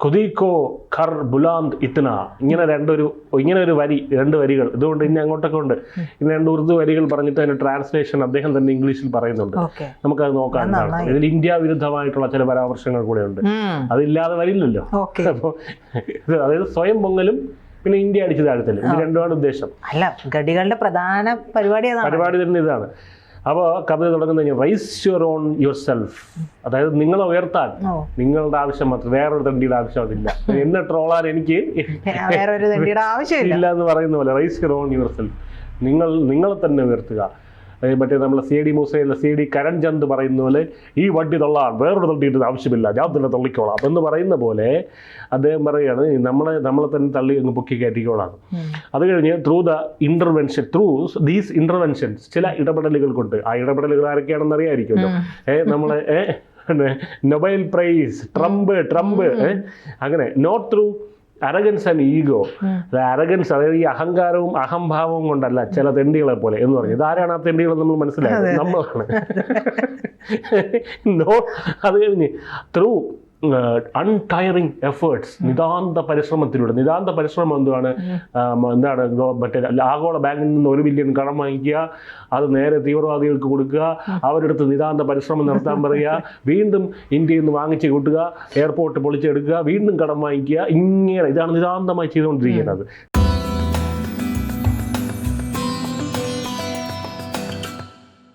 ഖുദീക്കോ ഖർ ബുലാന്ത് ഇത്ന, ഇങ്ങനെ രണ്ട് വരികൾ ഇതുകൊണ്ട് ഇനി അങ്ങോട്ടൊക്കെ ഉണ്ട്. ഇങ്ങനെ 2 ഉറുദു വരികൾ പറഞ്ഞിട്ട് അതിന്റെ ട്രാൻസ്ലേഷൻ അദ്ദേഹം തന്നെ ഇംഗ്ലീഷിൽ പറയുന്നുണ്ട്. നമുക്കത് നോക്കാം എന്താണ്. ഇതിൽ ഇന്ത്യ വിരുദ്ധമായിട്ടുള്ള ചില പരാമർശങ്ങൾ കൂടെ ഉണ്ട്. അതില്ലാതെ വരില്ലല്ലോ. അപ്പോൾ അതായത് സ്വയം പൊങ്ങലും പിന്നെ ഇന്ത്യ അടിച്ചു താഴ്ത്തലും, ഇത് രണ്ടുമാണ് ഉദ്ദേശം. അല്ല, ഗഡികളുടെ പ്രധാന പരിപാടി തന്നെ ഇതാണ്. അപ്പോൾ കവിത തുടങ്ങുന്നത് raise your own your self, അതായത് നിങ്ങളെ ഉയർത്താൻ നിങ്ങളുടെ ആവശ്യം മാത്രം, വേറൊരു തണ്ടിയുടെ ആവശ്യം അതില്ല. എന്നെ ട്രോളാൻ എനിക്ക് ഇല്ല എന്ന് പറയുന്ന പോലെ raise your own your self, നിങ്ങളെ തന്നെ ഉയർത്തുക. മറ്റേ നമ്മളെ CD മൂസയിലെ CD കരൺചന്ദ് പറയുന്ന പോലെ ഈ വണ്ടി തള്ളാൻ വേറൊരു തള്ളിയിട്ട് ആവശ്യമില്ല, ഞാൻ തന്നെ തള്ളിക്കോളാം എന്ന് പറയുന്ന പോലെ അദ്ദേഹം പറയുകയാണ് നമ്മളെ തന്നെ തള്ളി അങ്ങ് പൊക്കി കയറ്റിക്കോളാം. അത് കഴിഞ്ഞ് ത്രൂ ദീസ് ഇന്റർവെൻഷൻസ്, ചില ഇടപെടലുകൾ കൊണ്ട്, ആ ഇടപെടലുകൾ ആരൊക്കെയാണെന്ന് അറിയാമായിരിക്കുമല്ലോ. നമ്മളെ നൊബേൽ പ്രൈസ്, ട്രംപ് അങ്ങനെ not through arrogance and ego. Arrogance അതായത് ഈ അഹങ്കാരവും അഹംഭാവവും കൊണ്ടല്ല, ചില തെണ്ടികളെ പോലെ എന്ന് പറഞ്ഞു. ഇതാരാണ് ആ തെണ്ടികൾ നമ്മൾ മനസ്സിലായത്? നമ്മളാണ്. അത് കഴിഞ്ഞ് ത്രൂ അൺടയറിങ് എഫേർട്സ്, നിതാന്ത പരിശ്രമത്തിലൂടെ. നിതാന്ത പരിശ്രമം എന്താണ് മറ്റേ ആഗോള ബാങ്കിൽ നിന്ന് 1 ബില്യൺ കടം വാങ്ങിക്കുക, അത് നേരെ തീവ്രവാദികൾക്ക് കൊടുക്കുക, അവരെടുത്ത് നിതാന്ത പരിശ്രമം നടത്താൻ പറയുക, വീണ്ടും ഇന്ത്യയിൽ നിന്ന് വാങ്ങിച്ച് കൂട്ടുക, എയർപോർട്ട് പൊളിച്ചെടുക്കുക, വീണ്ടും കടം വാങ്ങിക്കുക, ഇങ്ങനെ ഇതാണ് നിതാന്തമായി ചെയ്തുകൊണ്ടിരിക്കുന്നത്.